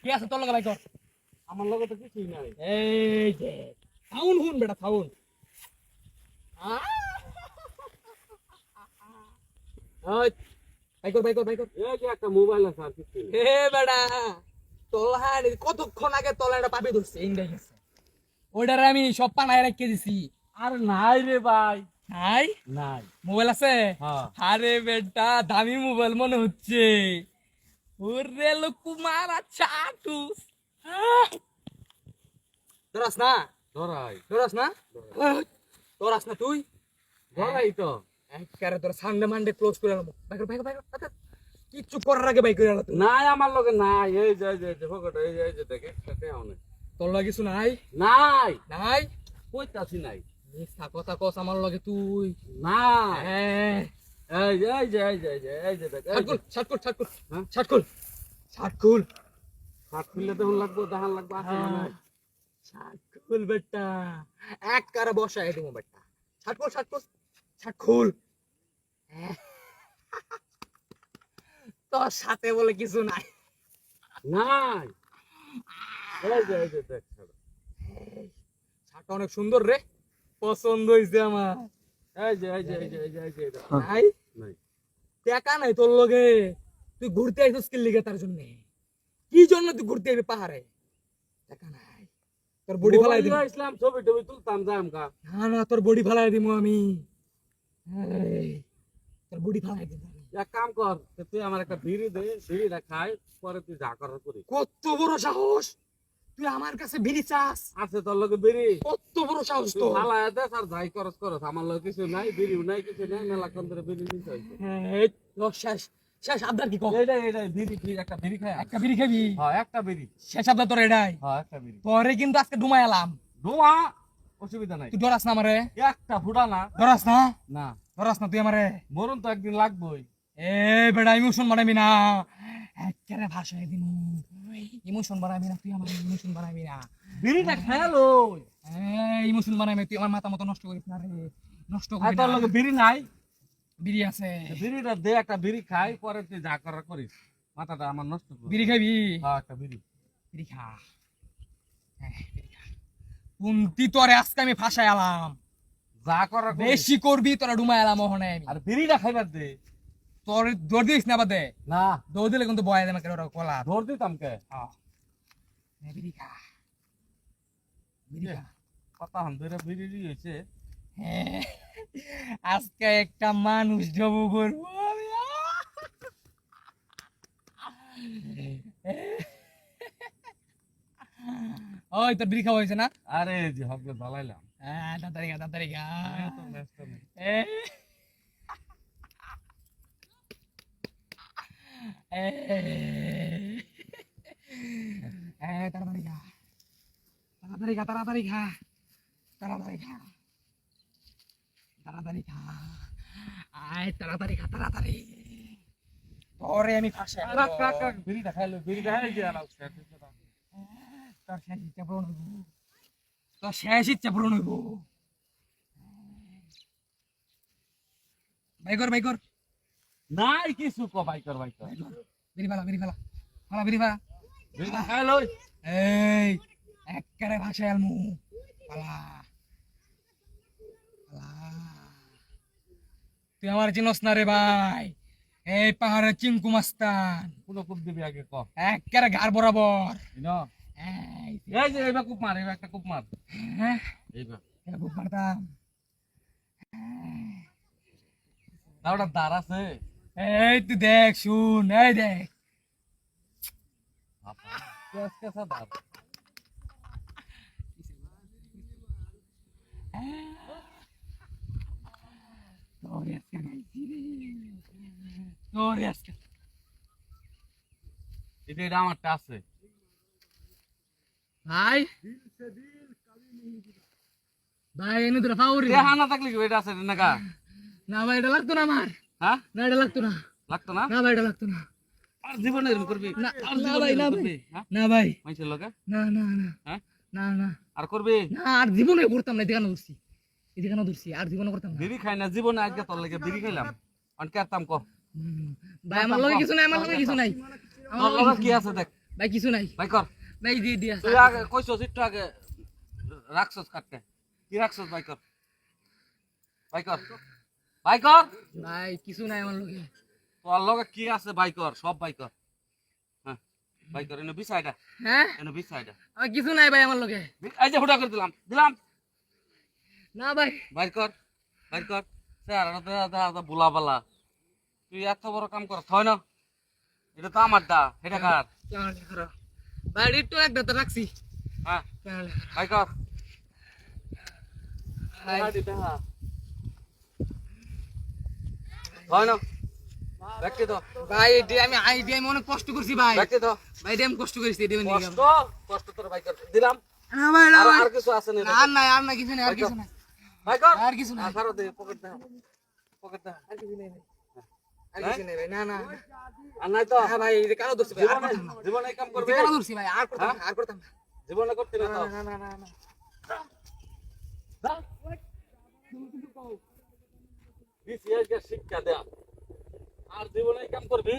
কি আছে তোর লগে ভাই কর আমার লগে তো কিছুই নাই এই যে সাউন্ড হুন বেটা সাউন্ড ওই ভাই কর এই যে একটা মোবাইল আছে আর কিছু না। হে বেটা তোলহান কতক্ষণ আগে তোলাটা পাবি ধরছে ইন্ডিয়া গেছে ওইটারে আমি সব পানায় রেখে দিছি আর নাই রে ভাই নাই নাই মোবাইল আছে হ্যাঁ আরে বেটা দামি মোবাইল মনে হচ্ছে ওরে লোকুমার আচ্ছা টুস ধরাস না ধরাই ধরাস না ধরাস না তুই ধরাই তো একবারে তোর সানডে মানডে ক্লোজ করে আলবো ভাই কিচ্ছু করার আগে ভাই করে আলো নাই আমার লগে নাই এই যে ফকট এই যে দেখ একটাতে অনেক তোর লগে কিছু নাই নাই নাই কইতাছি নাই মিথ্যা কথা কস আমার লগে তুই নাই হ্যাঁ এই যে দেখ এই যে। শার্টকুল হ্যাঁ? শার্টকুল হাত খুললে তো লাগবো দাহান লাগবো আছে না নাই? শার্টকুল বেটা এক কারে বসায় দেবো বেটা শার্টকুল তোর সাথে বলে কিছু নাই নাই এই যে দেখ শার্টটা অনেক সুন্দর রে পছন্দ হইছে আমার এই যে নাই নাই টাকা নাই তোর লগে তুই ঘুরতে আইছিস কি লিগে তার জন্য কি জন্য তুই ঘুরতে আইবি পাহাড়ে টাকা নাই তোর বডি ফেলাই দিবি ইসলাম ছবি টবি তুলতাম যাম কা না তোর বডি ফেলাই দিমু আমি এই, তোর বডি ফেলাই দিমু আমি। এক কাম কর তুই আমার একটা বিড়ি দে বিড়িটা খাই পরে তুই যা করার করিস কত বড় সাহস তুই আমার কাছে বিড়ি চাস আছে তোর লগে বিড়ি কত বড় সাহস তুই তো ফালায় দে আর যাই করস আমার লগে কিছু নাই বিড়িও নাই কিছু নাই মেলা কোন ধরে বিড়ি নিতে হইছে এই, তোর শেষ শেষ আবদার কি কর এইটা বিড়ি তুই একটা বিড়ি খাই একটা বিড়ি খাবি হ্যাঁ একটা বিড়ি শেষ আবদার তোর এটাই হ্যাঁ একটা বিড়ি পরে কিন্তু আজকে ডুমাই এলাম ধোয়া অসুবিধা নাই তুই ডরাস না আমারে একটা ফুটা না ডরাস না না ডরাস না তুই আমারে মরণ তো একদিন লাগবেই এ বেটা ইমোশন বানাবি না একেবারে ভাষায় দিমু ইমোশন বানাবি না তুই আমার ইমোশন বানাবি না বিড়িটা খেলো ইমোশন বানাবি তুই আমার মাথা মতো নষ্ট করিস না রে নষ্ট আর করিস তোর লগে বিড়ি নাই বিড়ি আছে বিড়িটা দে একটা বিড়ি খাই পরে তুই যা করার করিস মাথাটা আমার নষ্ট কর বিড়ি খাবি হ্যাঁ একটা বিড়ি বিড়ি খা বিড়ি খা কুন্তি তোরে আজকে আমি ফাঁসায় এলাম যা করার করিস বেশি করবি তোরা ডুমাই এলাম ওখানে আমি আর বিড়িটা খাইবার দে তোর দৌড় দিস না বাদে না দৌড় দিলে কিন্তু বয়া দেবে কেন কলা ধর দিতাম কে বিড়ি খা বিড়ি খা কথা হন ধরে বিড়ি হয়েছে হ্যাঁ, আজকে একটা মানুষ জবু করবো আমি। ওই তোর বিড়ি খাওয়া হয়েছে না আরে যে হকলে জ্বালাইলাম হ্যাঁ তাড়াতাড়ি খা তো ব্যস্ত নেই এ, এ, তাড়াতাড়ি খা তাড়াতাড়ি খা আয় তাড়াতাড়ি তোরে আমি ফাঁসে বিড়িটা খাইলো বিড়িটা খাই দিয়ে আলাও তোর শেষ ইচ্ছা পূরণ হইব বাই কর নাই কিছু ক বাইকর বিড়ি ফালা বিড়িটা খাইলো এই একেবারে ভাষায় আলমু পালা তুই আমার চিনস না রে ভাই এই পাহাড়ের চিঙ্কু মাস্তান কোন কুপ দিবি আগে ক একেবারে ঘাড় বরাবর ইনো এই যে এইবার কুপ মার এইবার একটা কুপ মার হ্যাঁ এইবার খুব মারতাম দাওটা দাঁড় আছে এই তুই দেখ শুন এই দেখ কেসা দাঁড় এটা আমারটা আছে ভাই ভাই এনে তোরা ফাউরি দেখা না থাকলে কি এটা আছে নাকা না ভাই এটা লাগতো না আমার হ্যাঁ না এটা লাগতো না লাগতো না না ভাই এটা লাগতো না আর জীবনে এরকম করবি না আর না জীবনে ভাই না এরকম ভাই করবি হ্যাঁ না ভাই মাইছের লগে না না না হ্যাঁ না আর করবি না আর জীবনে করতাম না এদিকে ধরছি আর জীবনে করতাম না বিড়ি খাই না জীবনে আজকে তোর লাগে বিড়ি খাইলাম অন কেরতাম ক ভাই আমার লগে কিছু নাই আমার লগে কিছু নাই তোর লগে কি আছে দেখ ভাই কিছু নাই ভাই কর ভাই দিয়ে দিয়া তুই আগে কইছস একটু আগে রাখছস কাটতে কি রাখছস ভাই কর ভাই কর ভাই কর ভাই কিছু নাই আমার লগে তোর লগে কি আছে ভাই কর সব ভাই কর হ্যাঁ ভাই কর এনে বিছাইটা হ্যাঁ এনে বিছাইটা আমার কিছু নাই ভাই আমার লগে এই যে হুডা করে দিলাম দিলাম না ভাই ভাই কর স্যার এটা বুলা বালা তুই এত বড় কাম কর হয় না এটা তো আমার দা এটা কার ভাই একটু একটা তো রাখছি হ্যাঁ ভাই কর ভাই হয় না ব্যক্তি তো ভাই এটি আমি আমি অনেক কষ্ট করছি ভাই ব্যক্তি তো ভাই এটি আমি কষ্ট করেছি এটি কষ্ট কষ্ট তোর ভাই কর দিলাম না ভাই না আর ভাই আর কিছু আছে না আর নাই আর নাই কিছু নাই আর কিছু নাই ভাই কর আর কিছু নাই ছাড়ো দে পকেট দে আর কিছু নাই ভাই আর কিছু নাই ভাই না না আর নাই তো হ্যাঁ ভাই এটা কারো দোষ ভাই আর জীবনে করতাম না জীবনে এই কাম করবে এটা কারো দোষ ভাই আর করতাম না আর করতাম না জীবনে করতে না তো না না না না বিসিএস কে শিক্ষা দেয়া আর জীবনে এই কাম করবি